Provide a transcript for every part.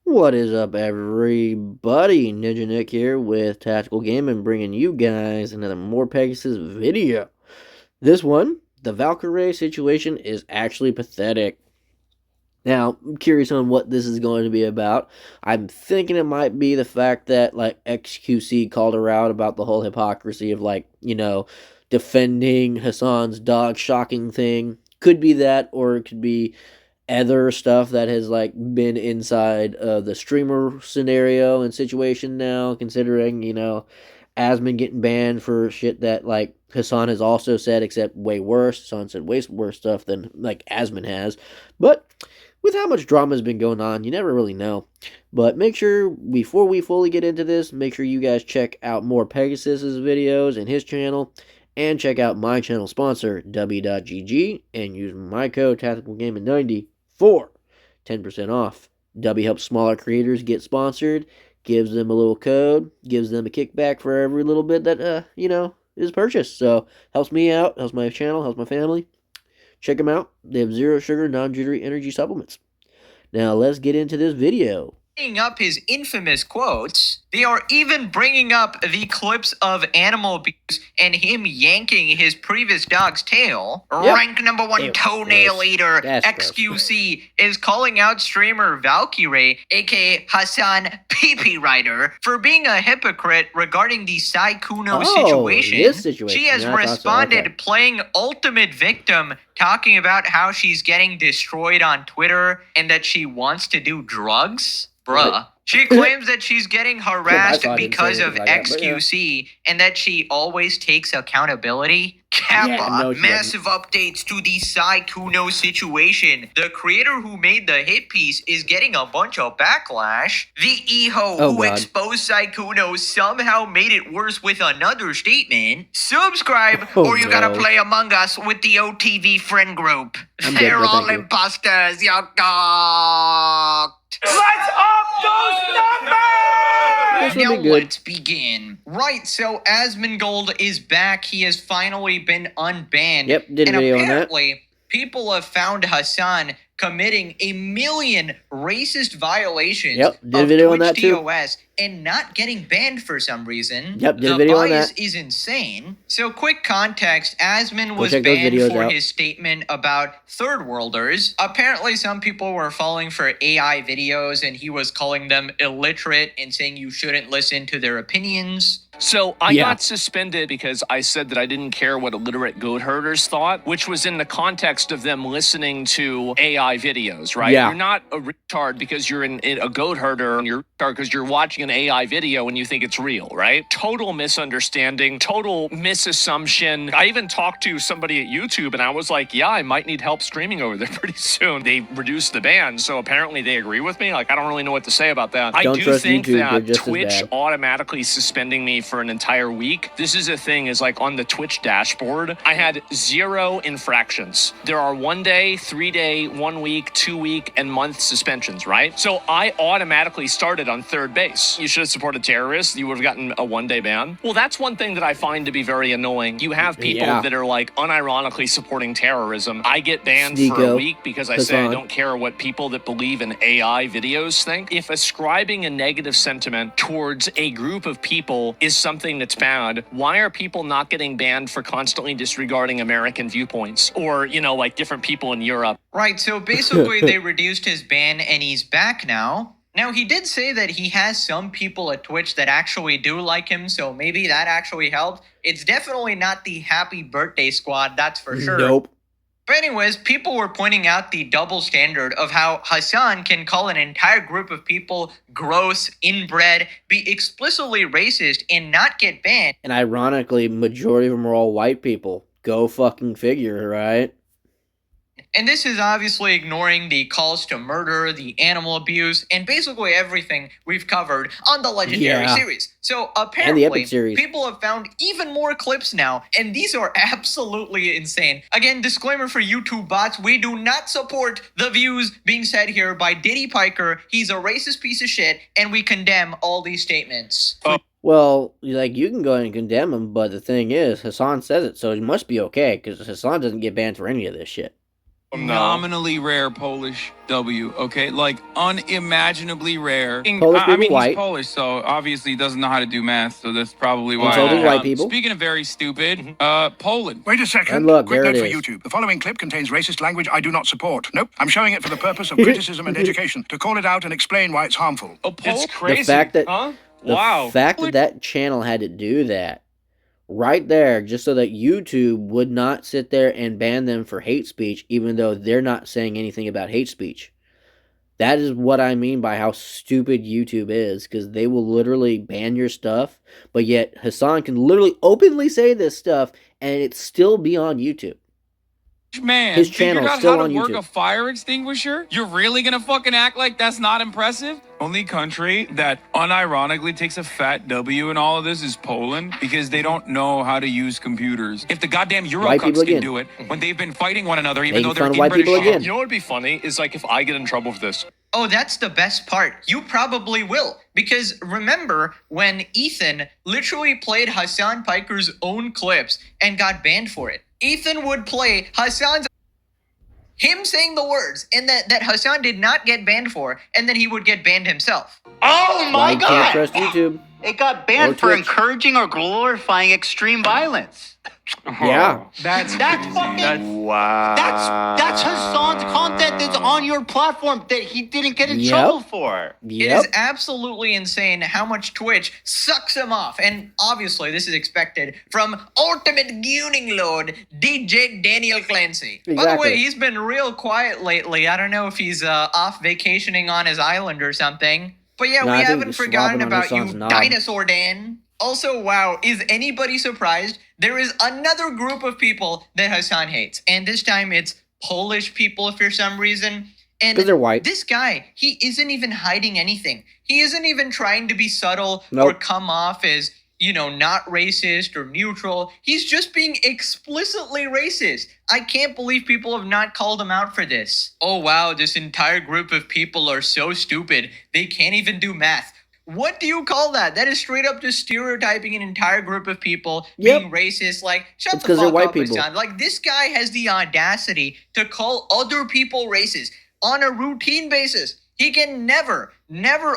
What is up, everybody? Ninja Nick here with Tactical Gaming, bringing you guys another More Pegasus video. This one, the Valkyrie situation is actually pathetic. Now, I'm curious on what this is going to be about. I'm thinking it might be the fact that, XQC called her out about the whole hypocrisy of, defending Hassan's dog shocking thing. Could be that, or it could be other stuff that has been inside of the streamer scenario and situation now, considering Asmon getting banned for shit that Hassan has also said, except way worse. Hassan said way worse stuff than Asmon has, but with how much drama has been going on, you never really know. But make sure, before we fully get into this, make sure you guys check out more Pegasus's videos and his channel, and check out my channel sponsor, W.GG, and use my code TacticalGaming90 for 10% off. W helps smaller creators get sponsored, gives them a little code, gives them a kickback for every little bit that, is purchased. So, helps me out, helps my channel, helps my family. Check them out. They have zero sugar, non-jittery energy supplements. Now, let's get into this video. Bringing up his infamous quotes, they are even bringing up the clips of animal abuse and him yanking his previous dog's tail. Yep. Rank number one toenail eater, XQC, is calling out streamer Valkyrie, aka Hassan PP Rider, for being a hypocrite regarding the Sykkuno situation. This situation. She has responded playing ultimate victim, talking about how she's getting destroyed on Twitter and that she wants to do drugs. Bruh. She claims that she's getting harassed because of XQC and that she always takes accountability. Kappa, massive updates to the Sykkuno situation. The creator who made the hit piece is getting a bunch of backlash. The Eho who exposed Sykkuno somehow made it worse with another statement. Subscribe or you gotta play Among Us with the OTV friend group. They're all imposters, you dog. Let's up those numbers! Now let's begin. Right, so Asmongold is back. He has finally been unbanned. Yep, did a video on that. And apparently, people have found Hassan committing a million racist violations of Twitch TOS and not getting banned for some reason. Yep, did a video on that. The bias is insane. So quick context, Asmon was banned for his statement about third worlders. Apparently some people were falling for AI videos and he was calling them illiterate and saying you shouldn't listen to their opinions. So I got suspended because I said that I didn't care what illiterate goat herders thought, which was in the context of them listening to AI videos, right? Yeah. You're not a retard because you're a goat herder, and you're a retard because you're watching an AI video and you think it's real, right? Total misunderstanding, total misassumption. I even talked to somebody at YouTube and I was like, yeah, I might need help streaming over there pretty soon. They reduced the ban, so apparently they agree with me. Like, I don't really know what to say about that. I do think that Twitch automatically suspending me for an entire week. This is a thing, is like on the Twitch dashboard, I had 0 infractions. There are 1 day, 3 day, 1 week, 2 week, and month suspensions, right? So I automatically started on third base. You should have supported terrorists. You would have gotten a 1 day ban. Well, that's one thing that I find to be very annoying. You have people that are like unironically supporting terrorism. I get banned for a week because I say I don't care what people that believe in AI videos think. If ascribing a negative sentiment towards a group of people is something that's bad, why are people not getting banned for constantly disregarding American viewpoints or, like different people in Europe? Right, so basically they reduced his ban and he's back now. Now, he did say that he has some people at Twitch that actually do like him, so maybe that actually helped. It's definitely not the happy birthday squad, that's for sure. Nope. But anyways, people were pointing out the double standard of how Hassan can call an entire group of people gross, inbred, be explicitly racist, and not get banned. And ironically, majority of them are all white people. Go fucking figure, right? And this is obviously ignoring the calls to murder, the animal abuse, and basically everything we've covered on the Legendary series. So apparently, and the Epic series. People have found even more clips now, and these are absolutely insane. Again, disclaimer for YouTube bots, we do not support the views being said here by Diddy Piker. He's a racist piece of shit, and we condemn all these statements. Well, you can go ahead and condemn him, but the thing is, Hassan says it, so it must be okay, because Hassan doesn't get banned for any of this shit. Nominally rare Polish W, okay? Like unimaginably rare. Polish I people, mean, white. he's Polish, so obviously he doesn't know how to do math, so that's probably why. Insulting white people. Speaking of very stupid, Poland. Wait a second. And look, Quick there note it for is. YouTube. The following clip contains racist language I do not support. Nope. I'm showing it for the purpose of criticism and education, to call it out and explain why it's harmful. It's crazy. The fact that huh? the Wow. fact that that channel had to do that right there just so that YouTube would not sit there and ban them for hate speech, even though they're not saying anything about hate speech. That is what I mean by how stupid YouTube is, because they will literally ban your stuff, but yet Hassan can literally openly say this stuff and it still be on YouTube. Man, His channel figured out still how on to work YouTube. a fire extinguisher? You're really gonna fucking act like that's not impressive? Only country that unironically takes a fat W in all of this is Poland, because they don't know how to use computers. If the goddamn White people Eurocups can again. do it, when they've been fighting one another, even Making though they're fun of in white British people again. You know what would be funny is like if I get in trouble for this. Oh, that's the best part. You probably will. Because remember when Ethan literally played Hassan Piker's own clips and got banned for it? Ethan would play him saying the words and that Hassan did not get banned for, and then he would get banned himself. Oh Why my you can't God! trust YouTube? It got Or banned for Twitch. encouraging or glorifying extreme violence. Yeah. That's fucking. Wow. That's Hassan's content that's on your platform that he didn't get in Yep. trouble for. It Yep. is absolutely insane how much Twitch sucks him off. And obviously, this is expected from Ultimate Gooning Lord, DJ Daniel Clancy. By the Exactly. way, he's been real quiet lately. I don't know if he's off vacationing on his island or something. But yeah, No, I we think haven't he's forgotten slobbing on about Hassan's you, knob. Dinosaur Dan. Also, wow, is anybody surprised? There is another group of people that Hassan hates. And this time it's Polish people for some reason. And 'Cause they're white. this guy, he isn't even hiding anything. He isn't even trying to be subtle or Nope. come off as, not racist or neutral. He's just being explicitly racist. I can't believe people have not called him out for this. Oh, wow, this entire group of people are so stupid. They can't even do math. What do you call that? That is straight up just stereotyping an entire group of people, Yep. being racist. Like, shut It's the 'cause they're fuck white up, people. Hassan. Like, this guy has the audacity to call other people racist on a routine basis. He can never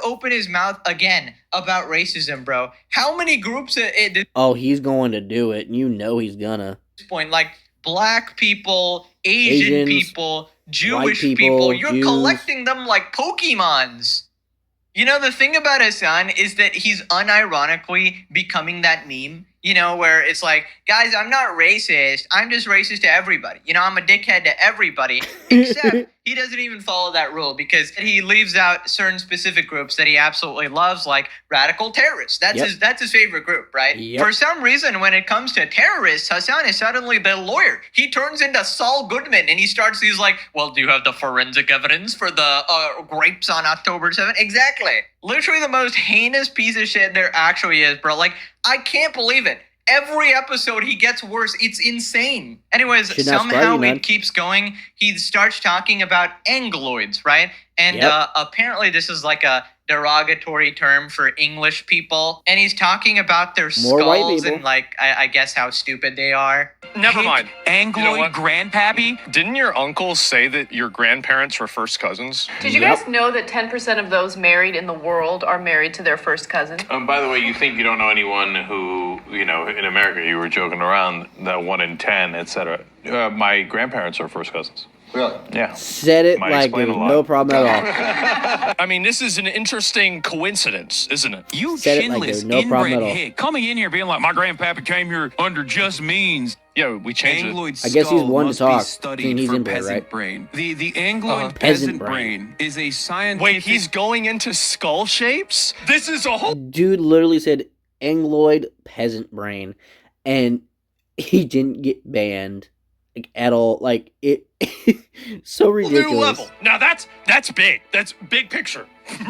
open his mouth again about racism, bro. How many groups at this Oh, he's going to do it. You know he's gonna. point, like black people, Asian Asians, people, Jewish people, people, you're Jews. collecting them like Pokemons. The thing about Hassan is that he's unironically becoming that meme, where it's like, guys, I'm not racist. I'm just racist to everybody. I'm a dickhead to everybody, except he doesn't even follow that rule because he leaves out certain specific groups that he absolutely loves, like radical terrorists. That's Yep. that's his favorite group, right? Yep. For some reason, when it comes to terrorists, Hassan is suddenly the lawyer. He turns into Saul Goodman and he's like, well, do you have the forensic evidence for the grapes on October 7th? Exactly. Literally the most heinous piece of shit there actually is, bro. Like, I can't believe it. Every episode he gets worse. It's insane. Anyways, Should not surprise somehow you, man. it keeps going. He starts talking about Angloids, right? And Yep. apparently this is like a derogatory term for English people. And he's talking about their More white skulls people. and like I guess how stupid they are. Never mind. Angloid You know what? grandpappy? Didn't your uncle say that your grandparents were first cousins? Did you Yep. guys know that 10% of those married in the world are married to their first cousin? By the way, you think you don't know anyone who, in America, you were joking around, that 1 in 10, etc. My grandparents are first cousins. Really? Yeah. Said it Might like explain there a was lot. no problem at all. I mean, this is an interesting coincidence, isn't it? You Said it like chinless, there's no problem inbred at all. hick, coming in here being like, my grandpappy came here under just means. Yeah, we changed it. Angloid I guess he's skull one to must talk, be studied seeing he's for inbred, peasant right? brain. The Angloid Peasant peasant brain. brain is a scientific. Wait, he's going into skull shapes? This is a whole. Dude literally said Angloid peasant brain, and he didn't get banned like, at all. Like it, so ridiculous. New level. Now that's big. That's big picture.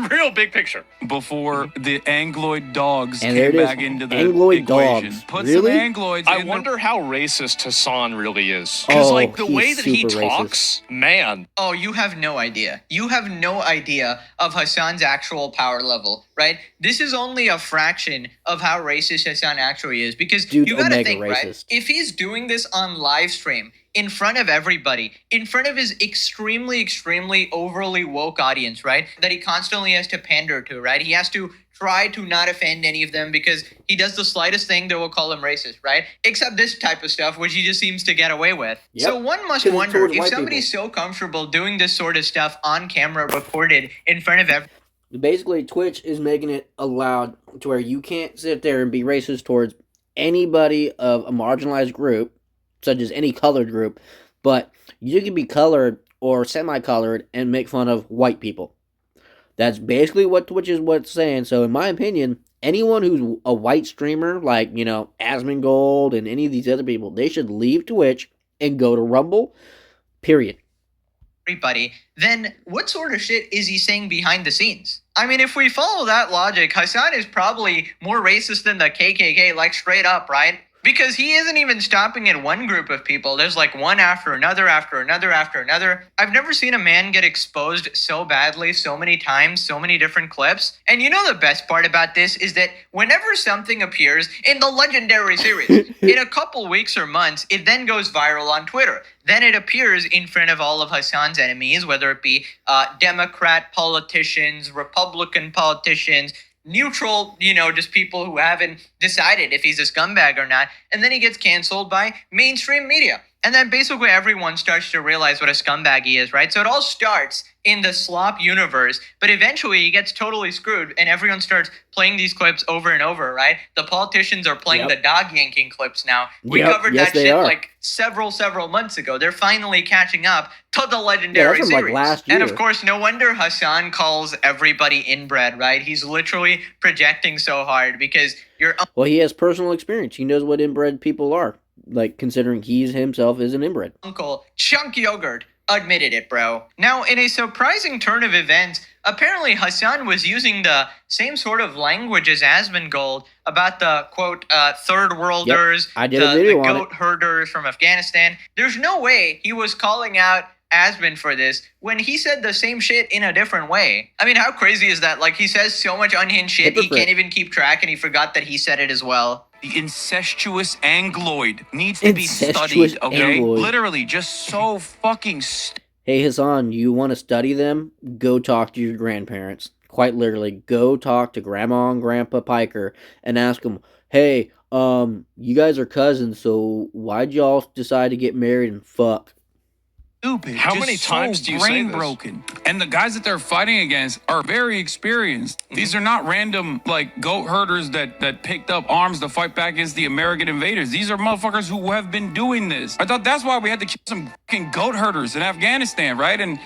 Real big picture. before the Angloid dogs And there came it is. back into the Angloid equation. dogs. Put Really? some Angloids I in wonder how racist Hassan really is. Because, Oh, like, the he's way that he super racist. talks, man. Oh, you have no idea. You have no idea of Hassan's actual power level, right? This is only a fraction of how racist Hassan actually is. Because Dude, you gotta Omega think, right? racist. If he's doing this on live stream, in front of everybody, in front of his extremely overly woke audience, right? That he constantly has to pander to, right? He has to try to not offend any of them because he does the slightest thing that will call him racist, right? Except this type of stuff, which he just seems to get away with. Yep. So one must 'Cause it's wonder towards if white somebody's so comfortable doing this sort of stuff on camera, recorded in front of everyone. Basically, Twitch is making it allowed to where you can't sit there and be racist towards anybody of a marginalized group, such as any colored group, but you can be colored or semi-colored and make fun of white people. That's basically what Twitch is what's saying. So in my opinion, anyone who's a white streamer, like, Asmongold and any of these other people, they should leave Twitch and go to Rumble, period. Everybody, then what sort of shit is he saying behind the scenes? I mean, if we follow that logic, Hassan is probably more racist than the KKK, like straight up, right? Because he isn't even stopping at one group of people. There's like one after another, after another, after another. I've never seen a man get exposed so badly, so many times, so many different clips. And you know the best part about this is that whenever something appears in the legendary series, in a couple weeks or months, it then goes viral on Twitter. Then it appears in front of all of Hassan's enemies, whether it be Democrat politicians, Republican politicians, neutral, just people who haven't decided if he's a scumbag or not. And then he gets canceled by mainstream media. And then basically everyone starts to realize what a scumbag he is, right? So it all starts in the slop universe, but eventually he gets totally screwed and everyone starts playing these clips over and over, right? The politicians are playing the dog yanking clips now. We covered that shit like several months ago. They're finally catching up to the legendary that's from, series. like, last year. And of course, no wonder Hassan calls everybody inbred, right? He's literally projecting so hard because you're... Well, he has personal experience. He knows what inbred people are. Like, considering he himself is an inbred. Uncle Chunk Yogurt admitted it, bro. Now, in a surprising turn of events, apparently Hassan was using the same sort of language as Asmongold about the, quote, third worlders, I did a video the on goat it. herders from Afghanistan. There's no way he was calling out Asmon for this when he said the same shit in a different way. I mean, how crazy is that? Like, he says so much unhinged shit, Hypocrite. he can't even keep track, and he forgot that he said it as well. The incestuous Angloid needs to be Incestuous studied, okay? Angloid. Literally, just so fucking Hey, Hassan, you want to study them? Go talk to your grandparents. Quite literally, go talk to Grandma and Grandpa Piker and ask them, hey, you guys are cousins, so why'd y'all decide to get married and fuck? stupid. How just many so times do you say brain this? broken. And the guys that they're fighting against are very experienced. These are not random like goat herders that picked up arms to fight back against the American invaders. These are motherfuckers who have been doing this. I thought that's why we had to kill some fucking goat herders in Afghanistan, right? And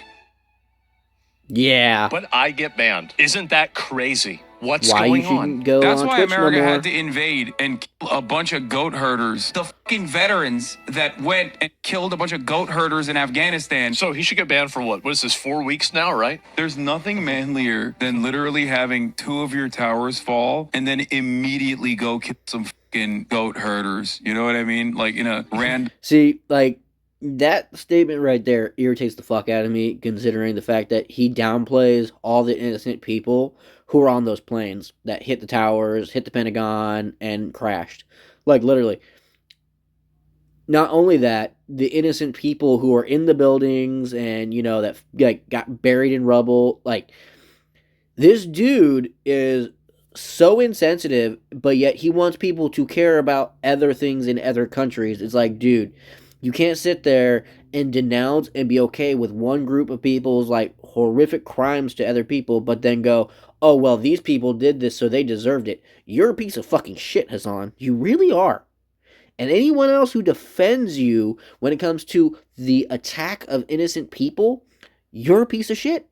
Yeah. But I get banned. Isn't that crazy? What's Why you going shouldn't on? go that's on why Twitch America no more. had to invade and kill a bunch of goat herders. The fucking veterans that went and killed a bunch of goat herders in Afghanistan. So he should get banned for what? What is this, 4 weeks now, right? There's nothing manlier than literally having 2 of your towers fall and then immediately go kill some fucking goat herders. You know what I mean? Like in a random. See, like, that statement right there irritates the fuck out of me, considering the fact that he downplays all the innocent people who were on those planes that hit the towers, hit the Pentagon, and crashed. Like, literally. Not only that, the innocent people who are in the buildings and, you know, that like got buried in rubble. Like, this dude is so insensitive, but yet he wants people to care about other things in other countries. It's like, dude, you can't sit there and denounce and be okay with one group of people's like horrific crimes to other people, but then go, oh, well, these people did this, so they deserved it. You're a piece of fucking shit, Hassan. You really are. And anyone else who defends you when it comes to the attack of innocent people, you're a piece of shit.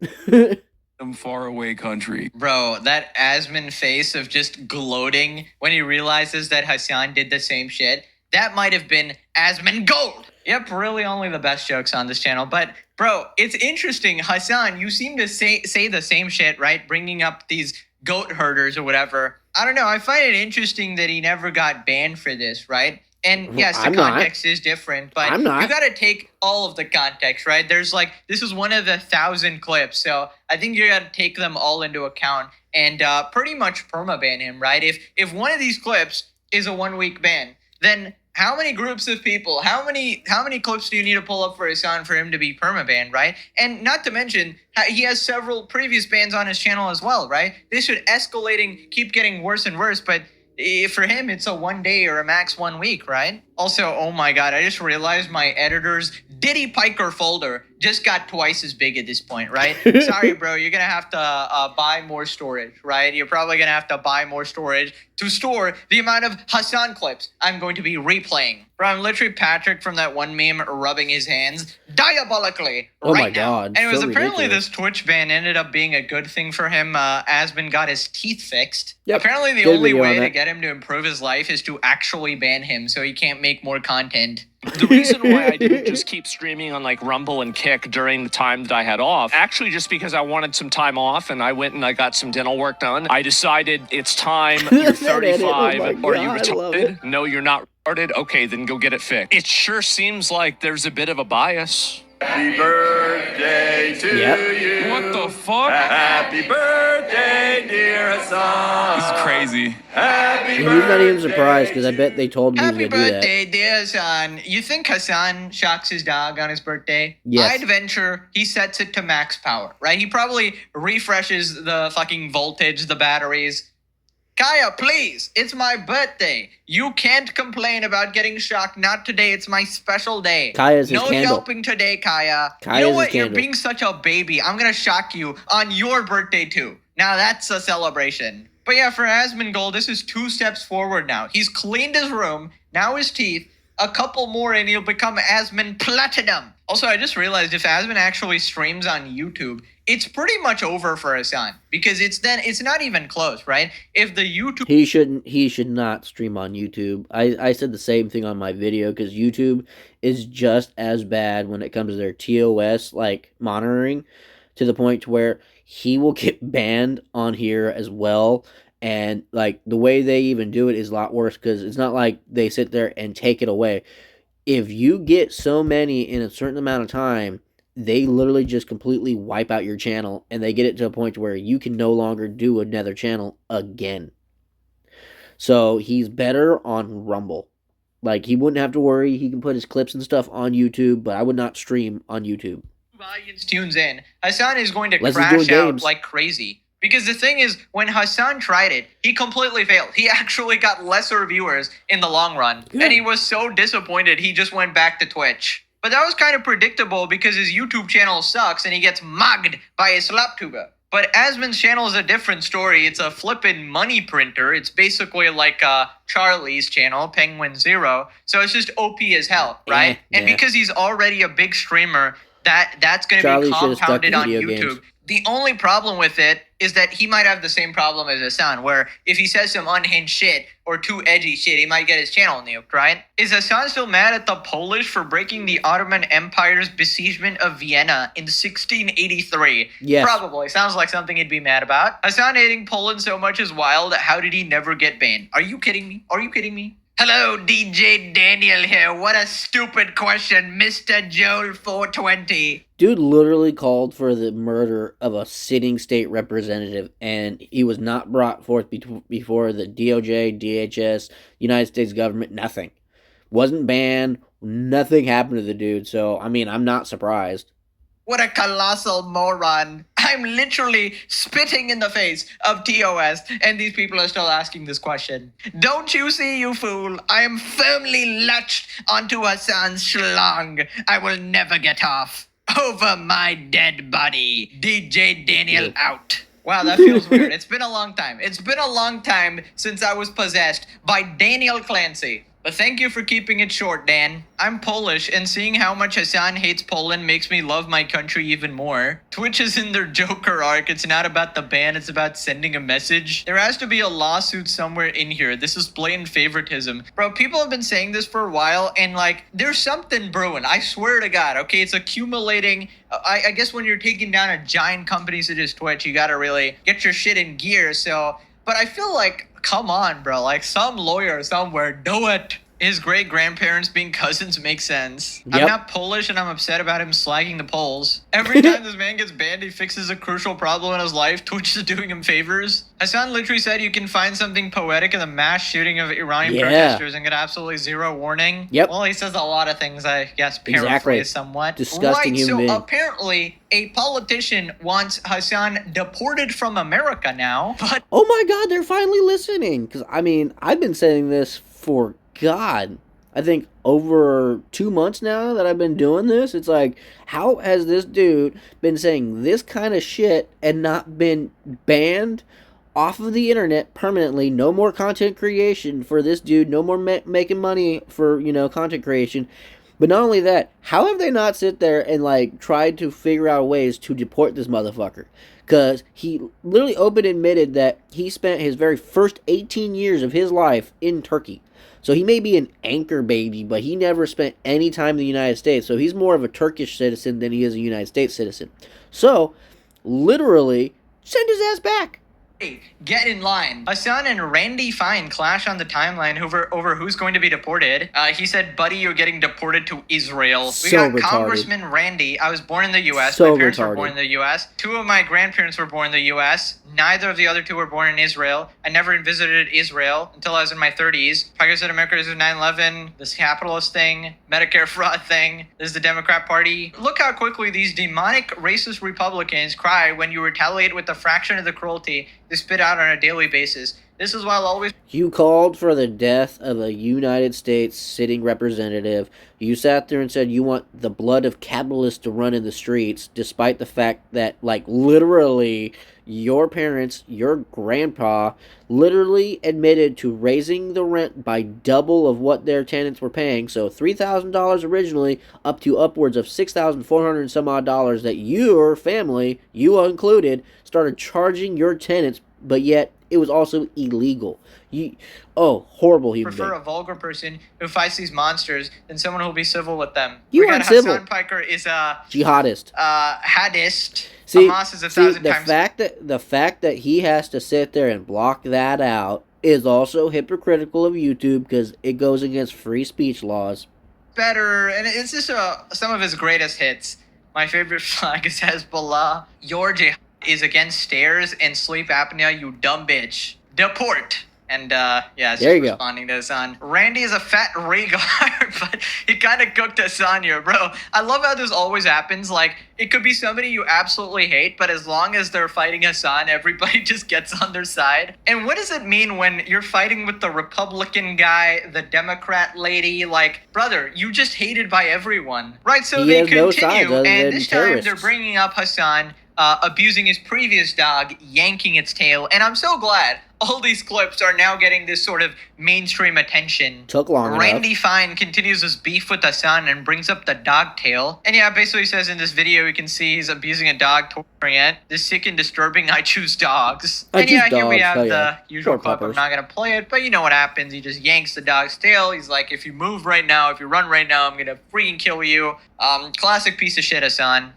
Faraway country. Bro, that Asmon face of just gloating when he realizes that Hassan did the same shit, that might have been Asmongold. Yep, really only the best jokes on this channel. But, bro, it's interesting. Hassan, you seem to say the same shit, right? Bringing up these goat herders or whatever. I don't know. I find it interesting that he never got banned for this, right? And yes, the I'm not. context is different, but I'm not. you got to take all of the context, right? There's like, this is one of the 1,000 clips, so I think you got to take them all into account and pretty much permaban him, right? If one of these clips is a 1 week ban, then How many groups of people? How many clips do you need to pull up for Hassan for him to be permabanned, right? And not to mention, he has several previous bans on his channel as well, right? This should escalating, keep getting worse and worse, but for him, it's a 1 day or a max 1 week, right? Also, oh my god, I just realized my editor's Diddy Piker folder just got twice as big at this point, right? Sorry, bro, you're gonna have to buy more storage, right? You're probably gonna have to buy more storage to store the amount of Hassan clips I'm going to be replaying. Bro, I'm literally Patrick from that one meme rubbing his hands diabolically Oh right my now. God, And it was so apparently ridiculous. this Twitch ban ended up being a good thing for him. Asmon got his teeth fixed. Yep, Apparently the good only video on way to that. get him to improve his life is to actually ban him so he can't make more content. The reason why I didn't just keep streaming on like Rumble and Kick during the time that I had off, actually just because I wanted some time off and I went and I got some dental work done. I decided it's time, you're That edit, oh 35, my or you God, I love retarded? No, you're not retarded? Okay, then go get it fixed. It sure seems like there's a bit of a bias. Happy birthday to Yep. you. What the fuck? Happy birthday, dear Hassan. This is crazy. Happy And he's not even surprised because I bet they told him he was Happy gonna do that. birthday, dear Hassan. You think Hassan shocks his dog on his birthday? Yes. I'd venture he sets it to max power, right? He probably refreshes the fucking voltage, the batteries. Kaya, please, it's my birthday. You can't complain about getting shocked. Not today. It's my special day. Kaya's his no candle. yelping today, Kaya. Kaya's you know his what? You're candle. being such a baby. I'm gonna shock you on your birthday too. Now that's a celebration. But yeah, for Asmongold, this is 2 steps forward now. He's cleaned his room, now his teeth, a couple more and he'll become Asmon Platinum. Also, I just realized if Asmon actually streams on YouTube, it's pretty much over for Hassan because it's not even close, right? If the YouTube He should not stream on YouTube. I said the same thing on my video because YouTube is just as bad when it comes to their TOS like monitoring, to the point to where he will get banned on here as well. And like the way they even do it is a lot worse because it's not like they sit there and take it away. If you get so many in a certain amount of time, they literally just completely wipe out your channel and they get it to a point where you can no longer do another channel again. So he's better on Rumble. Like he wouldn't have to worry. He can put his clips and stuff on YouTube, but I would not stream on YouTube. audience tunes in, Hassan is going to Unless he's crash doing out games. like crazy. Because the thing is, when Hassan tried it, he completely failed. He actually got lesser viewers in the long run. Good. And he was so disappointed, he just went back to Twitch. But that was kind of predictable because his YouTube channel sucks and he gets mugged by a slaptuber. But Asmon's channel is a different story. It's a flippin' money printer. It's basically like Charlie's channel, Penguin Zero. So it's just OP as hell, right? And yeah. because he's already a big streamer, that's going to Charlie be should have stuck compounded to on video YouTube. games. The only problem with it is that he might have the same problem as Hassan, where if he says some unhinged shit or too edgy shit, he might get his channel nuked, right? Is Hassan still mad at the Polish for breaking the Ottoman Empire's besiegement of Vienna in 1683? Yes. Probably. Sounds like something he'd be mad about. Hassan hating Poland so much is wild. How did he never get banned? Are you kidding me? Are you kidding me? Hello, DJ Daniel here. What a stupid question, Mr. Joel 420. Dude literally called for the murder of a sitting state representative, and he was not brought forth before the DOJ, DHS, United States government, nothing. Wasn't banned, nothing happened to the dude, so, I mean, I'm not surprised. What a colossal moron. I'm literally spitting in the face of TOS, and these people are still asking this question. Don't you see, you fool? I am firmly latched onto Hassan's schlong. I will never get off. Over my dead body. DJ Daniel out. Wow, that feels weird. It's been a long time. It's been a long time since I was possessed by Daniel Clancy. But thank you for keeping it short, Dan. I'm Polish, and seeing how much Hassan hates Poland makes me love my country even more. Twitch is in their Joker arc. It's not about the ban, it's about sending a message. There has to be a lawsuit somewhere in here. This is blatant favoritism. Bro, people have been saying this for a while, and like, there's something brewing. I swear to God, okay? It's accumulating. I guess when you're taking down a giant company such as Twitch, you gotta really get your shit in gear, so... But I feel like, come on, bro. Like, some lawyer somewhere, do it. His great grandparents being cousins makes sense. Yep. I'm not Polish and I'm upset about him slagging the Poles. Every time this man gets banned, he fixes a crucial problem in his life. Twitch is doing him favors. Hassan literally said you can find something poetic in the mass shooting of Iranian Yeah. protesters and get absolutely zero warning. Yep. Well, he says a lot of things, I guess, Exactly. paraphrase somewhat. Disgusting right, human so being. apparently a politician wants Hassan deported from America now, but Oh my God, they're finally listening. Because, I mean, I've been saying this for, God, I think over 2 months now that I've been doing this. It's like, how has this dude been saying this kind of shit and not been banned off of the internet permanently? No more content creation for this dude. No more making money for, content creation. But not only that, how have they not sit there and, like, tried to figure out ways to deport this motherfucker? Because he literally openly admitted that he spent his very first 18 years of his life in Turkey. So he may be an anchor baby, but he never spent any time in the United States. So he's more of a Turkish citizen than he is a United States citizen. So, literally, send his ass back. hey, get in line. Hassan and Randy Fine clash on the timeline over who's going to be deported. He said, buddy, you're getting deported to Israel. We So got retarded. Congressman Randy. I was born in the U.S. So My parents were retarded. born in the U.S. Two of my grandparents were born in the U.S. Neither of the other two were born in Israel. I never visited Israel until I was in my 30s. Pakistan said America is 9/11, this capitalist thing, Medicare fraud thing. This is the Democrat Party. Look how quickly these demonic racist Republicans cry when you retaliate with a fraction of the cruelty they spit out on a daily basis. This is why I'll always You called for the death of a United States sitting representative. You sat there and said you want the blood of capitalists to run in the streets, despite the fact that, like, literally, your parents, your grandpa, literally admitted to raising the rent by double of what their tenants were paying. So $3,000 originally, up to upwards of $6,400 and some odd dollars that your family, you included, started charging your tenants, but yet it was also illegal. Horrible human prefer being. a vulgar person who fights these monsters than someone who'll be civil with them. You We got aren't civil. Hassan Piker is a Jihadist. hadist. See, Hamas is 1,000 the times fact that he has to sit there and block that out is also hypocritical of YouTube because it goes against free speech laws. better, and it's just some of his greatest hits. My favorite flag is Hezbollah. Your jihad is against stairs and sleep apnea, you dumb bitch. Deport. And it's There just you go. responding to Hassan. Randy is a fat regard, but he kind of cooked Hassan here, bro. I love how this always happens. Like, it could be somebody you absolutely hate, but as long as they're fighting Hassan, everybody just gets on their side. And what does it mean when you're fighting with the Republican guy, the Democrat lady? Like, brother, you just hated by everyone. Right, so He they has no sides continue, other and than this time they're terrorists. bringing up Hassan abusing his previous dog, yanking its tail, and I'm so glad all these clips are now getting this sort of mainstream attention. Took long enough. Randy Fine continues his beef with Hassan and brings up the dog tail. And yeah, basically says in this video, you can see he's abusing a dog, torturing it. This sick and disturbing, I choose dogs. I and choose yeah, here we dogs, have hell the yeah. usual Poor clip. I'm puppers. not going to play it, but you know what happens. He just yanks the dog's tail. He's like, if you move right now, if you run right now, I'm going to freaking kill you. Classic piece of shit, Hassan.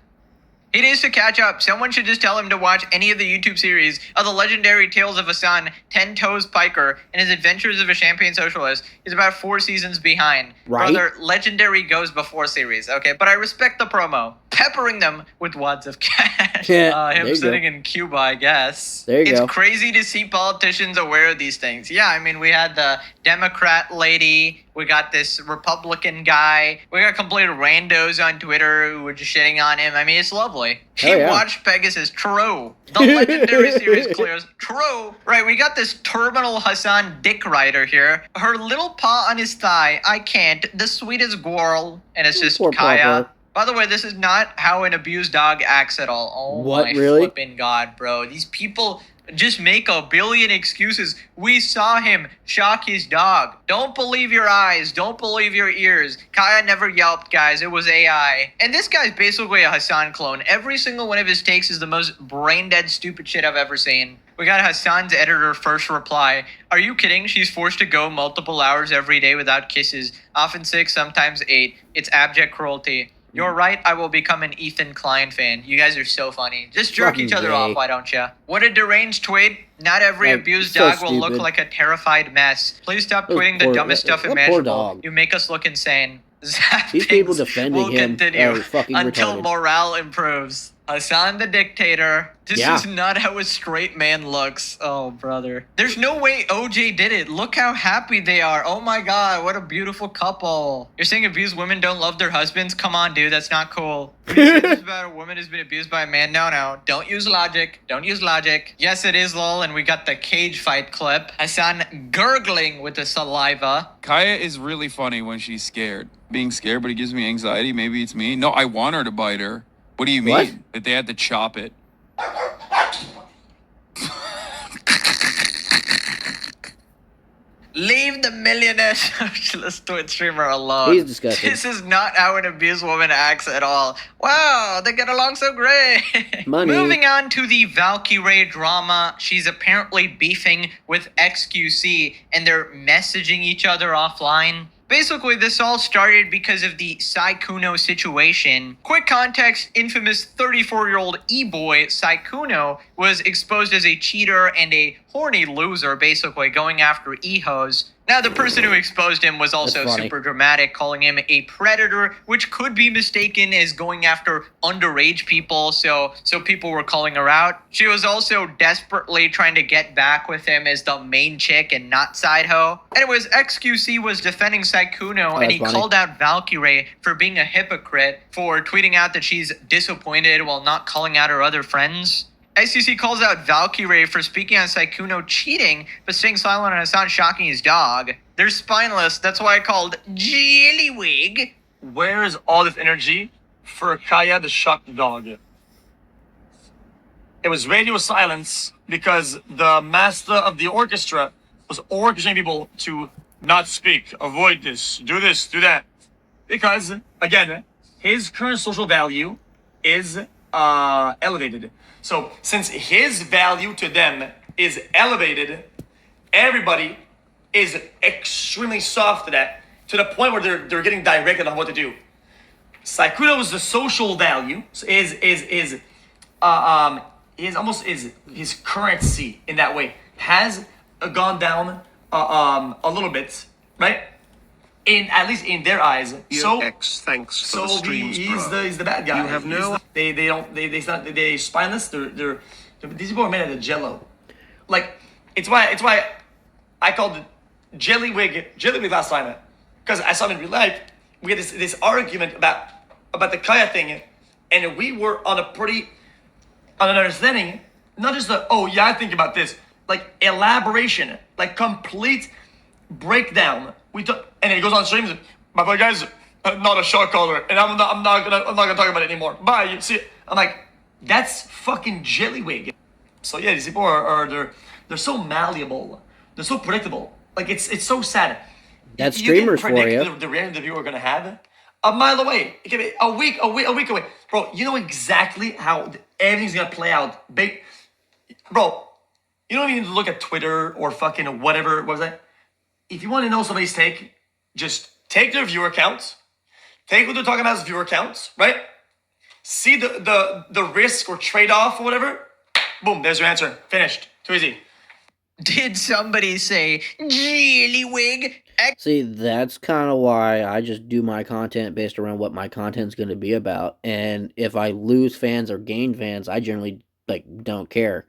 He needs to catch up. Someone should just tell him to watch any of the YouTube series of the legendary Tales of Hassan, 10 Toes Piker, and his Adventures of a Champagne Socialist. He's about 4 seasons behind. Right. Brother, legendary goes before series, okay? But I respect the promo. Peppering them with wads of cash. Yeah, there Him you sitting go. in Cuba, I guess. There you it's go. crazy to see politicians aware of these things. Yeah, I mean, we had the Democrat lady. We got this Republican guy. We got complete randos on Twitter who were just shitting on him. I mean, it's lovely. Hell yeah. Watch Pegasus. True. The legendary series clears. True. Right, we got this terminal Hassan dick rider here. Her little paw on his thigh. I can't. The sweetest girl. And it's just Poor Kaya. Papa. By the way, this is not how an abused dog acts at all. Oh What, my really? flipping god, bro. These people just make a billion excuses. We saw him shock his dog. Don't believe your eyes. Don't believe your ears. Kaya never yelped, guys. It was AI. And this guy's basically a Hassan clone. Every single one of his takes is the most brain-dead, stupid shit I've ever seen. We got Hassan's editor first reply. Are you kidding? She's forced to go multiple hours every day without kisses. Often 6, sometimes 8. It's abject cruelty. You're right, I will become an Ethan Klein fan. You guys are so funny. Just jerk Fucking each other gay. off, why don't you? What a deranged tweet. Not every Like, abused so dog will look stupid. like a terrified mess. Please stop Those tweeting the poor- dumbest stuff that poor imaginable. dog. You make us look insane. These people Zappings defending will him continue are fucking until retarded. morale improves. Hassan the dictator. This Yeah. is not how a straight man looks. Oh, brother. There's no way OJ did it. Look how happy they are. Oh my god, what a beautiful couple. You're saying abused women don't love their husbands? Come on, dude, that's not cool. You say this about a woman who's been abused by a man? No. Don't use logic. Don't use logic. Yes, it is lol, and we got the cage fight clip. Hassan gurgling with the saliva. Kaya is really funny when she's scared. Being scared, but it gives me anxiety. Maybe it's me. No, I want her to bite her. What do you mean? What? That they had to chop it. Leave the millionaire socialist Twitch streamer alone. He's disgusting. This is not how an abused woman acts at all. Wow, they get along so great. Money. Moving on to the Valkyrie drama. She's apparently beefing with XQC and they're messaging each other offline. Basically, this all started because of the Saikuno situation. Quick context, infamous 34-year-old e-boy Saikuno was exposed as a cheater and a horny loser, basically going after e-hoes. Now, the person who exposed him was also That's funny. super dramatic, calling him a predator, which could be mistaken as going after underage people, so people were calling her out. She was also desperately trying to get back with him as the main chick and not side hoe. Anyways, XQC was defending Saikuno, and that's he funny. called out Valkyrie for being a hypocrite, for tweeting out that she's disappointed while not calling out her other friends. XQC calls out Valkyrie for speaking on Saikuno cheating, but staying silent on Hassan shocking his dog. They're spineless, that's why I called Jellywig. Where is all this energy for Kaya the shocked dog? It was radio silence because the master of the orchestra was orchestrating people to not speak, avoid this, do that. Because, again, his current social value is elevated. So, since his value to them is elevated, everybody is extremely soft to that, to the point where they're getting directed on what to do. Saikuno's the social value is almost his currency in that way has gone down a little bit, right? At least in their eyes. So X, thanks for so the streams, he's bro. the bad guy. You have no- They spineless. They're these people are made out of jello. Like it's why I called it Jellywig last time, because I saw him in real life. We had this argument about the Kaya thing, and we were on an understanding, not just I think about this, like elaboration, like complete breakdown. We took, and he goes on streams. My guy's not a shot caller, and I'm not gonna talk about it anymore. Bye. You see, I'm like, that's fucking Jellywig. So yeah, these people they're so malleable, they're so predictable. Like it's so sad. That's You can streamers for predict you. the reaction the viewer are gonna have a mile away. It can be a week away, bro. You know exactly how everything's gonna play out, bro. You don't even need to look at Twitter or fucking whatever. What was that? If you want to know somebody's take, just take their viewer counts, take what they're talking about as viewer counts, right? See the risk or trade-off or whatever. Boom, there's your answer. Finished. Too easy. Did somebody say Jellywig? See, that's kind of why I just do my content based around what my content's going to be about. And if I lose fans or gain fans, I generally don't care.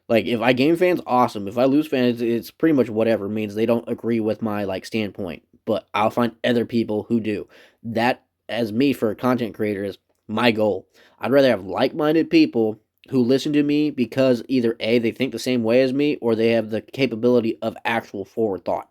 Like, if I gain fans, awesome. If I lose fans, it's pretty much whatever. It means they don't agree with my standpoint. But I'll find other people who do. That, as me, for a content creator, is my goal. I'd rather have like-minded people who listen to me because either A, they think the same way as me, or they have the capability of actual forward thought.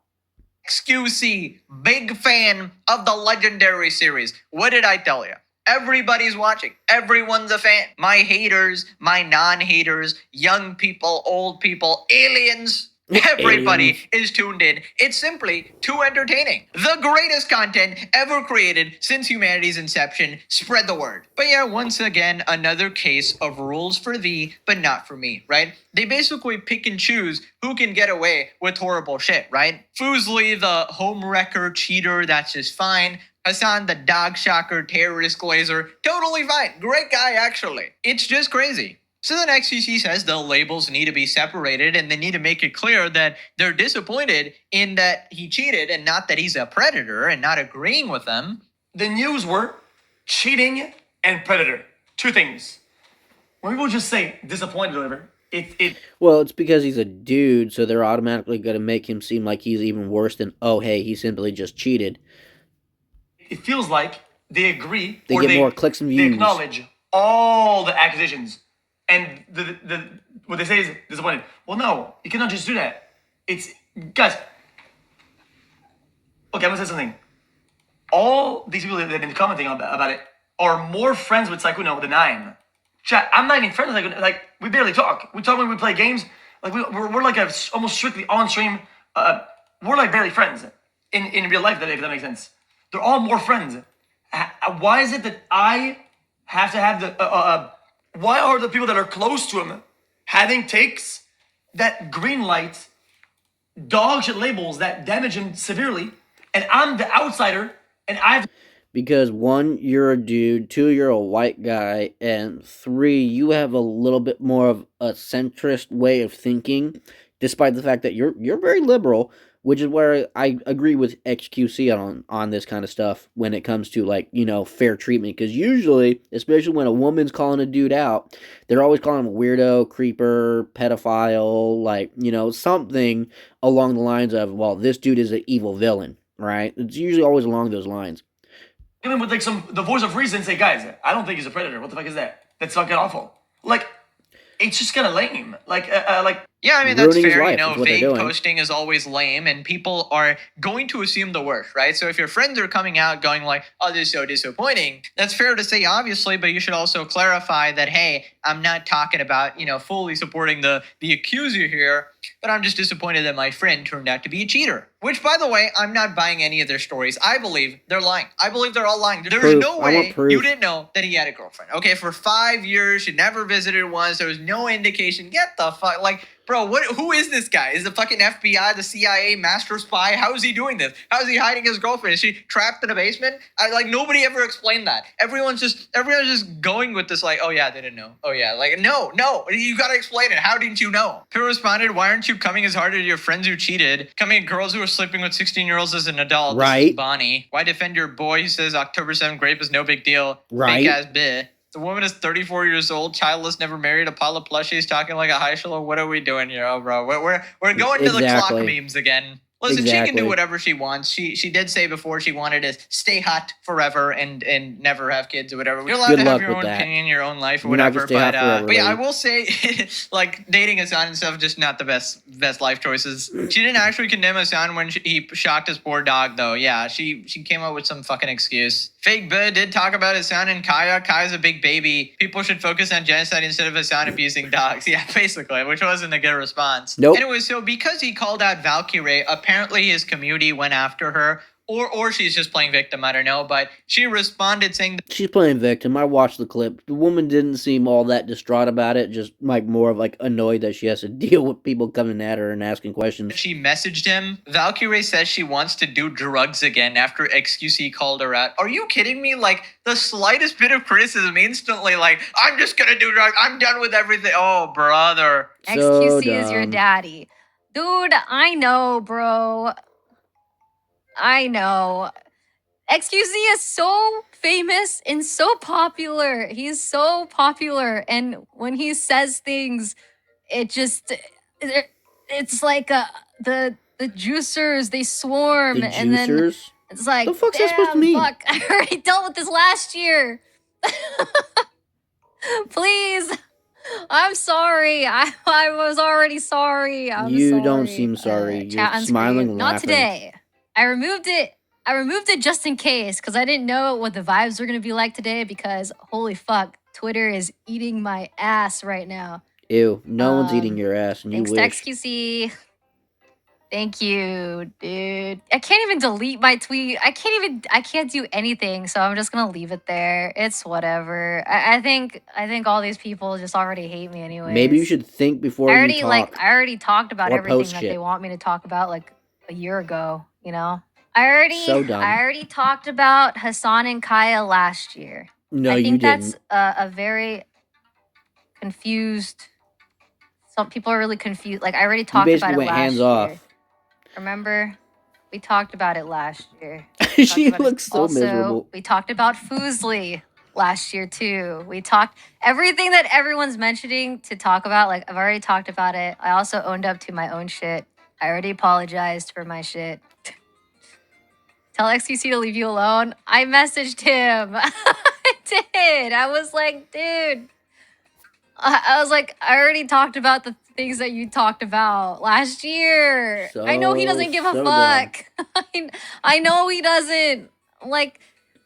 XQC, big fan of the Legendary series. What did I tell you? Everybody's watching. Everyone's a fan. My haters, my non-haters, young people, old people, aliens. Everybody is tuned in. It's simply too entertaining. The greatest content ever created since humanity's inception. Spread the word. But yeah, once again, another case of rules for thee, but not for me, right? They basically pick and choose who can get away with horrible shit, right? Fuslie, the homewrecker cheater, that's just fine. Hassan, the dog shocker, terrorist glazer, totally fine. Great guy, actually. It's just crazy. So then XQC says the labels need to be separated and they need to make it clear that they're disappointed in that he cheated and not that he's a predator and not agreeing with them. The news were cheating and predator. Two things. When people just say disappointed, whatever, Well, it's because he's a dude, so they're automatically going to make him seem like he's even worse than, oh, hey, he simply just cheated. it feels like they agree They get more clicks and they views. acknowledge all the accusations. And the what they say is disappointed. Well, no, you cannot just do that. It's guys. Okay, I'm gonna say something. All these people that have been commenting about it are more friends with Sykkuno than I am. Chat, I'm not even friends with Sykkuno. Like, we barely talk. We talk when we play games. Like, we're like almost strictly on stream. We're like barely friends in real life. If that makes sense. They're all more friends. Why is it that I have to have the? Why are the people that are close to him having takes that green light dog shit labels that damage him severely, and I'm the outsider, and I've Because 1, you're a dude, 2, you're a white guy, and 3, you have a little bit more of a centrist way of thinking, despite the fact that you're very liberal, which is where I agree with XQC on this kind of stuff when it comes to, like, you know, fair treatment. Because usually, especially when a woman's calling a dude out, they're always calling him a weirdo, creeper, pedophile, like, you know, something along the lines of, well, this dude is an evil villain, right? It's usually always along those lines. even with like the voice of reason say, guys, I don't think he's a predator. What the fuck is that? That's fucking awful. Like, it's just kind of lame. Like. Yeah, I mean, that's Ruining his fair. life You know, is what they're vague doing. posting is always lame, and people are going to assume the worst, right? So if your friends are coming out going like, oh, this is so disappointing, that's fair to say, obviously, but you should also clarify that, hey, I'm not talking about, you know, fully supporting the accuser here, but I'm just disappointed that my friend turned out to be a cheater. Which, by the way, I'm not buying any of their stories. I believe they're lying. I believe they're all lying. There's Proof. no I want way proof. you didn't know that he had a girlfriend. Okay, for 5 years, she never visited once. There was no indication. Get the fuck, like, bro, who is this guy? Is the fucking FBI, the CIA, master spy? How is he doing this? How is he hiding his girlfriend? Is she trapped in a basement? Nobody ever explained that. Everyone's just going with this like, oh yeah, they didn't know. Oh yeah, like no, you gotta explain it. How didn't you know? People responded, why aren't you coming as hard at your friends who cheated? Coming at girls who are sleeping with 16-year-olds as an adult. This is Right. Bonnie. Why defend your boy who says October 7th grape is no big deal? Right. Fake ass bitch. The woman is 34 years old, childless, never married. Apollo plushies talking like a high schooler. What are we doing here, oh bro? We're going to the clock Exactly. memes again. Listen, she can Exactly. do whatever she wants. She did say before she wanted to stay hot forever and never have kids or whatever. You're allowed Good to have luck your with own that. opinion, your own life or You're not whatever. gonna stay hot forever, But yeah, I lady. will say, like dating Hassan and stuff, just not the best life choices. She didn't actually condemn Hassan when he shocked his poor dog, though. Yeah, she came up with some fucking excuse. Fake Bud did talk about Hassan and Kaya. Kaya's a big baby. People should focus on genocide instead of Hassan abusing dogs. Yeah, basically, which wasn't a good response. Nope. Anyway, so because he called out Valkyrie, apparently his community went after her. Or she's just playing victim, I don't know. But she responded saying that She's playing victim. I watched the clip. The woman didn't seem all that distraught about it, just like more of like annoyed that she has to deal with people coming at her and asking questions. she messaged him. Valkyrie says she wants to do drugs again after XQC called her out. Are you kidding me? Like, the slightest bit of criticism instantly, like, I'm just gonna do drugs. I'm done with everything. Oh, brother. So XQC is your dumb. daddy. Dude, I know, bro. I know. XQC is so famous and so popular. He's so popular. And when he says things, it's like the juicers, they swarm. The And then juicers? it's like, The fuck's that supposed to damn, mean? fuck, I already dealt with this last year. Please. I'm sorry. I was already sorry. I'm You sorry. don't seem sorry. Chat You're on smiling screen. and Not laughing. today. I removed it just in case because I didn't know what the vibes were gonna be like today because holy fuck, Twitter is eating my ass right now. Ew, no one's eating your ass, and you Thanks to wish. XQC. Thank you, dude. I can't even delete my tweet. I can't do anything, so I'm just gonna leave it there. It's whatever. I think all these people just already hate me anyways. Maybe you should think before I you already talk. I already talked about or everything post that shit. they want me to talk about like a year ago, you know? I already, So dumb. I already talked about Hassan and Kaya last year. No, I you think didn't. that's a very confused. Some people are really confused. Like I already You talked about basically it went last hands year. off. Remember, we talked about it last year. She looks so Also, miserable. we talked about Foosley last year too. We talked everything that everyone's mentioning to talk about. Like I've already talked about it. I also owned up to my own shit. I already apologized for my shit. Tell XQC to leave you alone. I messaged him. I did. I was like, dude. I was like, I already talked about the things that you talked about last year. I know he doesn't give a So fuck. I know he doesn't. Like,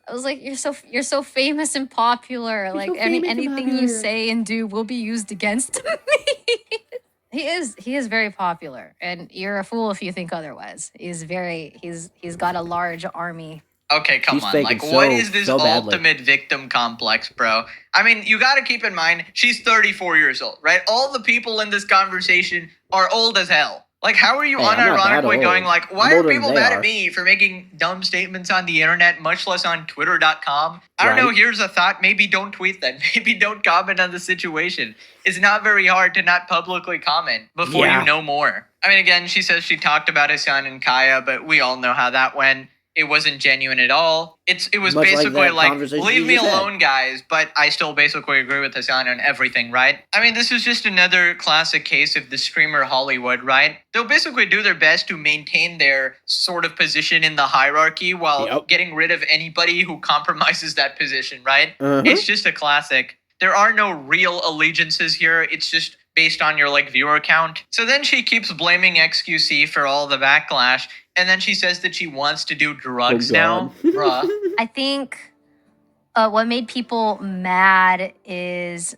I was like, you're so famous and popular. Like, so famous and anything you popular. say and do will be used against me. He is very popular, and you're a fool if you think otherwise. He's got a large army. Okay, come She's on. faking Like, what so- is this so badly. ultimate victim complex, bro? I mean, you gotta keep in mind, she's 34 years old, right? All the people in this conversation are old as hell. Like, how are you Hey, I'm not that unironically old. going, like, why I'm are older people than they mad are. at me for making dumb statements on the internet, much less on Twitter.com? I don't know, Right. here's a thought. Maybe don't tweet that. Maybe don't comment on the situation. It's not very hard to not publicly comment before Yeah. you know more. I mean, again, she says she talked about Hassan and Kaya, but we all know how that went. It wasn't genuine at all. It was Much like basically that like, conversation leave you me just had. alone, guys. But I still basically agree with Hassan on everything, right? I mean, this is just another classic case of the streamer Hollywood, right? They'll basically do their best to maintain their sort of position in the hierarchy while Yep. getting rid of anybody who compromises that position, right? Uh-huh. It's just a classic. There are no real allegiances here. It's just based on your like viewer count. So then she keeps blaming XQC for all the backlash, and then she says that she wants to do drugs Oh, now. God. Bruh. I think what made people mad is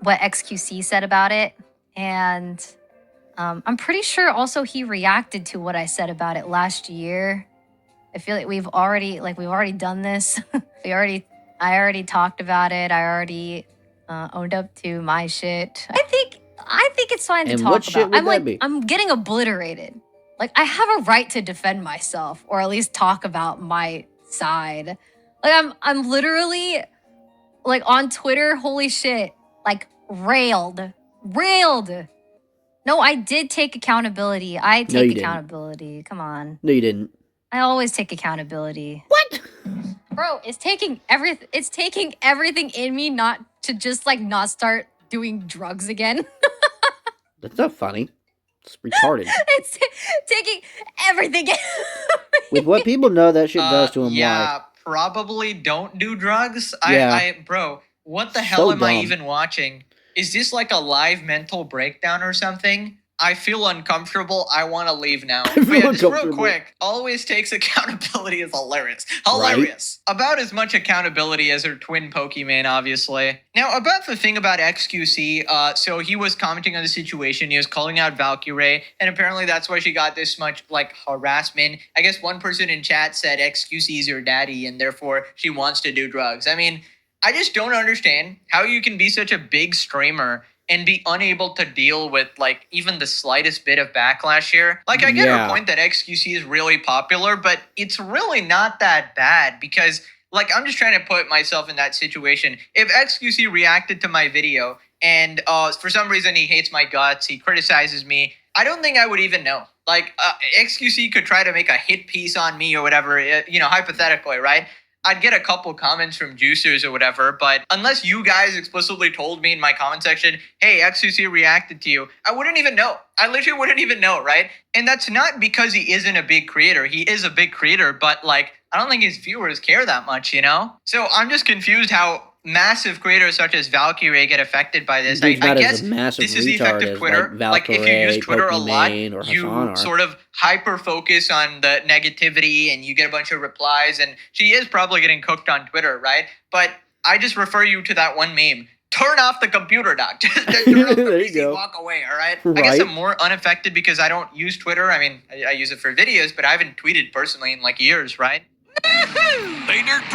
what XQC said about it, and I'm pretty sure also he reacted to what I said about it last year. I feel like we've already done this. I already talked about it. I already owned up to my shit. I think it's fine to And talk what shit about. would I'm that like be? I'm getting obliterated. Like I have a right to defend myself or at least talk about my side. Like I'm literally like on Twitter, holy shit, like railed. No, I did take accountability. I you take didn't. accountability. Come on. No, you didn't. I always take accountability. What? Bro, it's taking everything in me not to just like not start doing drugs again. That's not funny. It's retarded. It's taking everything in With what people know that shit does to them, Yeah, probably don't do drugs. Yeah. Bro, what the hell So am I dumb. even watching? Is this like a live mental breakdown or something? I feel uncomfortable. I want to leave now. feel But yeah, just real uncomfortable. quick. Always takes accountability is hilarious. Hilarious. About as much accountability as her twin Pokemon, obviously. Now, about the thing about XQC, so he was commenting on the situation. He was calling out Valkyrie, and apparently that's why she got this much, like, harassment. I guess one person in chat said XQC is your daddy, and therefore she wants to do drugs. I mean, I just don't understand how you can be such a big streamer and be unable to deal with like even the slightest bit of backlash here. Like I get Yeah. her point that XQC is really popular, but it's really not that bad because like I'm just trying to put myself in that situation. If XQC reacted to my video and for some reason he hates my guts, he criticizes me, I don't think I would even know. Like XQC could try to make a hit piece on me or whatever, hypothetically, right? I'd get a couple comments from juicers or whatever, but unless you guys explicitly told me in my comment section, hey, XQC reacted to you, I wouldn't even know. I literally wouldn't even know, right? And that's not because he isn't a big creator. He is a big creator, but like, I don't think his viewers care that much, you know? So I'm just confused how massive creators such as Valkyrie get affected by this. He's I not as guess a massive this is the retard effect of as, Twitter. like, Like if you use Valkyrie, Twitter a lot, Pokimane, or Hassan you are. sort of hyper focus on the negativity and you get a bunch of replies, and she is probably getting cooked on Twitter, right? But I just refer you to that one meme. Turn off the computer, doc. Turn off the There you PC, go. walk away, all right? I guess Right. I'm more unaffected because I don't use Twitter. I mean, I use it for videos, but I haven't tweeted personally in like years, right?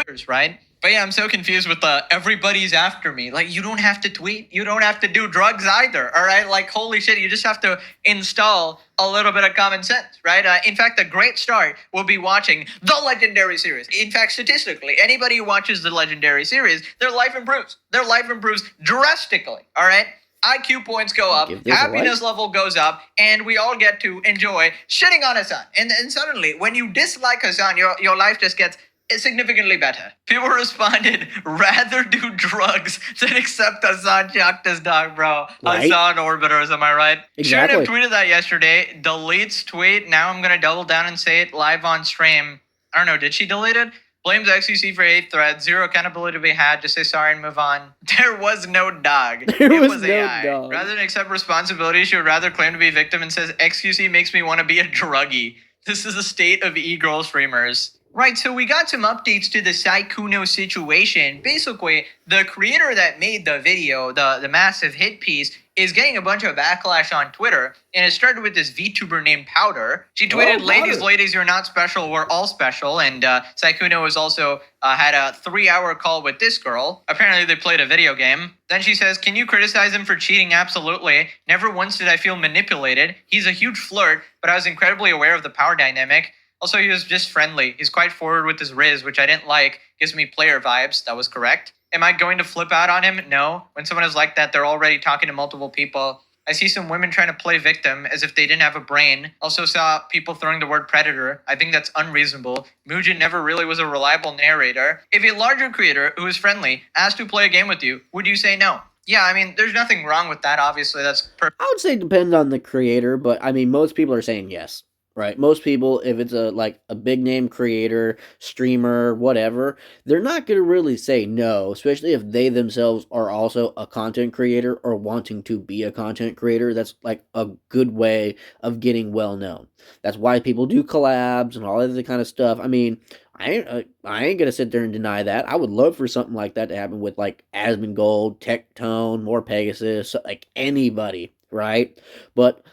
Years, right? But yeah, I'm so confused with the everybody's after me. Like, you don't have to tweet. You don't have to do drugs either. All right. Like, holy shit. You just have to install a little bit of common sense, right? In fact, a great start will be watching the Legendary series. In fact, statistically, anybody who watches the Legendary series, their life improves. Their life improves drastically. All right. IQ points go up, happiness level goes up, and we all get to enjoy shitting on Hassan. And suddenly, when you dislike Hassan, your life just gets significantly better. People responded, rather do drugs than accept Hassan chucked his dog, bro. Right? Hassan orbiters, am I right? Exactly. Shouldn't have tweeted that yesterday. Deletes tweet. Now I'm going to double down and say it live on stream. I don't know, did she delete it? Blames XQC for hate thread. Zero accountability to be had. Just say sorry and move on. There was no dog. There was no AI. dog. Rather than accept responsibility, she would rather claim to be a victim and says XQC makes me want to be a druggie. This is the state of e-girl streamers. Right, so we got some updates to the Sykkuno situation. Basically, the creator that made the video, the massive hit piece, is getting a bunch of backlash on Twitter. And it started with this VTuber named Powder. She tweeted, ladies, you're not special, we're all special. And Sykkuno has also had a 3-hour call with this girl. Apparently they played a video game. Then she says, can you criticize him for cheating? Absolutely. Never once did I feel manipulated. He's a huge flirt, but I was incredibly aware of the power dynamic. Also, he was just friendly. He's quite forward with his riz, which I didn't like. Gives me player vibes. That was correct. Am I going to flip out on him? No. When someone is like that, they're already talking to multiple people. I see some women trying to play victim as if they didn't have a brain. Also saw people throwing the word predator. I think that's unreasonable. Mugen never really was a reliable narrator. If a larger creator who is friendly asked to play a game with you, would you say no? Yeah, I mean, there's nothing wrong with that. Obviously, that's perfect. I would say it depends on the creator, but I mean, most people are saying yes. Right, most people, if it's a big name creator, streamer, whatever, they're not going to really say no, especially if they themselves are also a content creator or wanting to be a content creator. That's like a good way of getting well known. That's why people do collabs and all that kind of stuff. I mean, I ain't gonna sit there and deny that. I would love for something like that to happen with like Asmongold, Tectone, More Pegasus, like anybody, right? But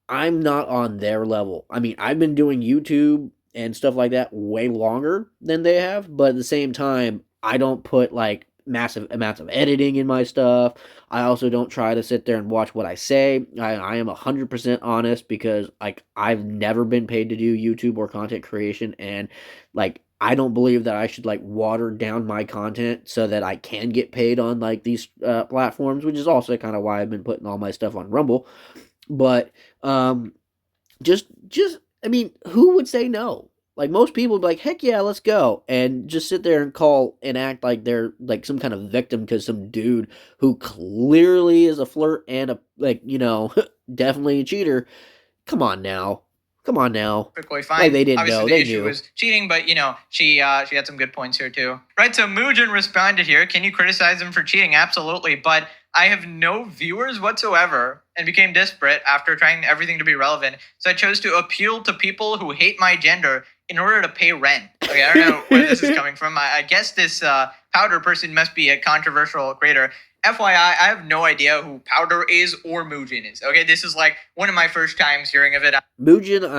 I'm not on their level. I mean, I've been doing YouTube and stuff like that way longer than they have, but at the same time, I don't put like massive amounts of editing in my stuff. I also don't try to sit there and watch what I say. I am 100% honest because like I've never been paid to do YouTube or content creation, and like I don't believe that I should like water down my content so that I can get paid on like these platforms, which is also kind of why I've been putting all my stuff on Rumble. But just I mean, who would say no? Like most people would be like, heck yeah, let's go, and just sit there and call and act like they're like some kind of victim to some dude who clearly is a flirt and a definitely a cheater. Come on now. Perfectly fine. Like they didn't Obviously, know. the They issue knew. was cheating, but she had some good points here too. Right. So Mugen responded here. Can you criticize him for cheating? Absolutely, but I have no viewers whatsoever and became desperate after trying everything to be relevant. So I chose to appeal to people who hate my gender in order to pay rent. Okay, I don't know where this is coming from. I guess this Powder person must be a controversial creator. FYI, I have no idea who Powder is or Mugen is. Okay, this is like one of my first times hearing of it. Mugen,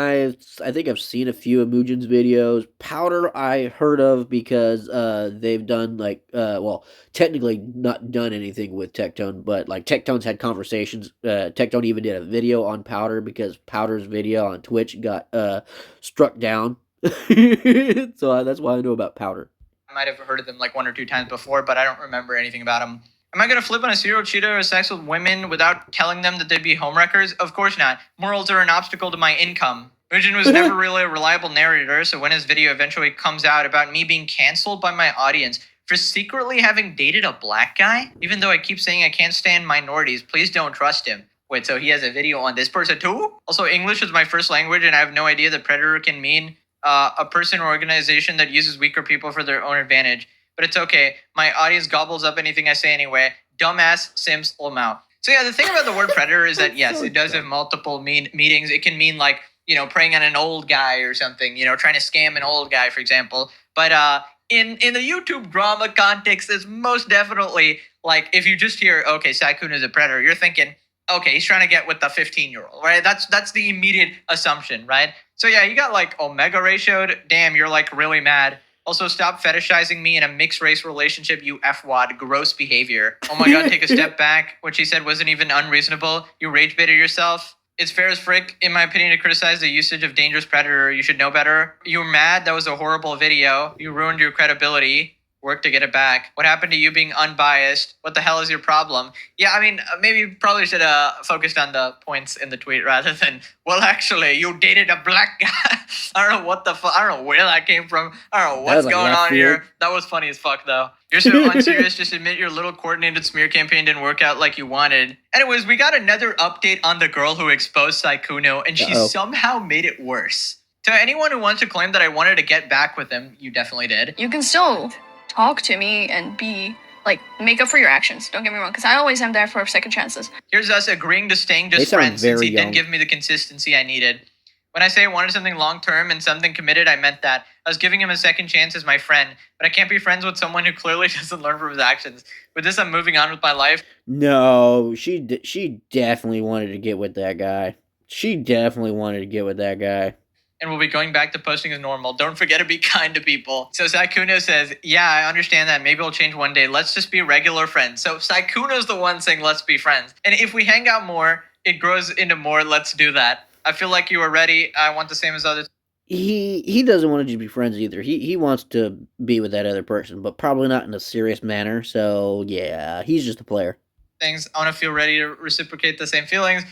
I think I've seen a few of Mugen's videos. Powder, I heard of because they've done like technically not done anything with Tectone, but like Tectone's had conversations. Tectone even did a video on Powder because Powder's video on Twitch got struck down. So that's why I know about Powder. I might have heard of them like 1 or 2 times before, but I don't remember anything about them. Am I going to flip on a serial cheater or sex with women without telling them that they'd be homewreckers? Of course not. Morals are an obstacle to my income. Mugen was never really a reliable narrator, so when his video eventually comes out about me being canceled by my audience for secretly having dated a black guy, even though I keep saying I can't stand minorities, please don't trust him. Wait, so he has a video on this person too? Also, English is my first language, and I have no idea that predator can mean a person or organization that uses weaker people for their own advantage. But it's okay. My audience gobbles up anything I say anyway. Dumbass, Sims, Lamau. So yeah, the thing about the word predator is that yes, it does have multiple meanings. It can mean like, preying on an old guy or something, trying to scam an old guy, for example. But in the YouTube drama context, it's most definitely like if you just hear, okay, Sykkuno is a predator, you're thinking, okay, he's trying to get with the 15-year-old, right? That's the immediate assumption, right? So yeah, you got like Omega ratioed. Damn, you're like really mad. Also, stop fetishizing me in a mixed race relationship, you F-wad. Gross behavior. Oh my god, take a step back. What she said wasn't even unreasonable. You rage baited yourself. It's fair as frick, in my opinion, to criticize the usage of Dangerous Predator. You should know better. You were mad. That was a horrible video. You ruined your credibility. Work to get it back. What happened to you being unbiased? What the hell is your problem? Yeah, I mean, maybe probably should have focused on the points in the tweet rather than, well, actually, you dated a black guy. I don't know what the fuck. I don't know where that came from. I don't know what's going on here. That was funny as fuck, though. You're so unserious. Just admit your little coordinated smear campaign didn't work out like you wanted. Anyways, we got another update on the girl who exposed Sykkuno, and she somehow made it worse. To anyone who wants to claim that I wanted to get back with him, you definitely did. You can still talk to me and be like, make up for your actions. Don't get me wrong, because I always am there for second chances. Here's us agreeing to staying just friends since he didn't give me the consistency I needed. When I say I wanted something long-term and something committed, I meant that. I was giving him a second chance as my friend, but I can't be friends with someone who clearly doesn't learn from his actions. With this, I'm moving on with my life. No, she definitely wanted to get with that guy. She definitely wanted to get with that guy. And we'll be going back to posting as normal. Don't forget to be kind to people. So Sykkuno says, yeah, I understand that. Maybe it'll change one day. Let's just be regular friends. So Sykkuno's the one saying, let's be friends. And if we hang out more, it grows into more. Let's do that. I feel like you are ready. I want the same as others. He doesn't want to just be friends either. He wants to be with that other person, but probably not in a serious manner. So yeah, he's just a player. Things. I want to feel ready to reciprocate the same feelings.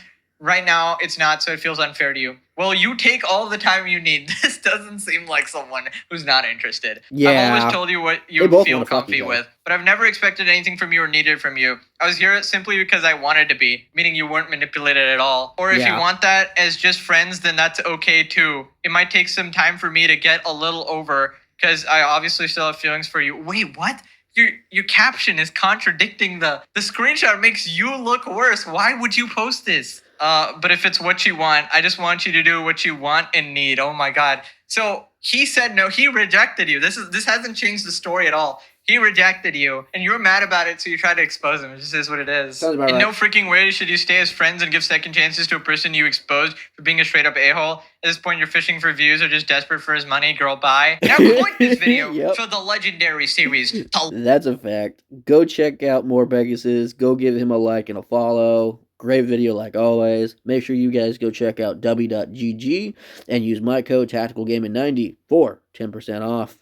Right now, it's not, so it feels unfair to you. Well, you take all the time you need. This doesn't seem like someone who's not interested. Yeah. I've always told you what you feel comfy with, but I've never expected anything from you or needed from you. I was here simply because I wanted to be, meaning you weren't manipulated at all. Or if you want that as just friends, then that's okay too. It might take some time for me to get a little over, because I obviously still have feelings for you. Wait, what? Your caption is contradicting the screenshot. Makes you look worse. Why would you post this? But if it's what you want, I just want you to do what you want and need. Oh my god. So he said no, he rejected you. This hasn't changed the story at all. He rejected you, and you were mad about it, so you tried to expose him. It just is what it is. In no freaking way should you stay as friends and give second chances to a person you exposed for being a straight up a-hole. At this point, you're fishing for views or just desperate for his money. Girl, bye. Now point this video for the legendary series. That's a fact. Go check out more Pegasus. Go give him a like and a follow. Great video like always. Make sure you guys go check out w.gg and use my code TacticalGaming90 for 10% off.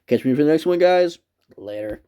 Catch me for the next one, guys. Later.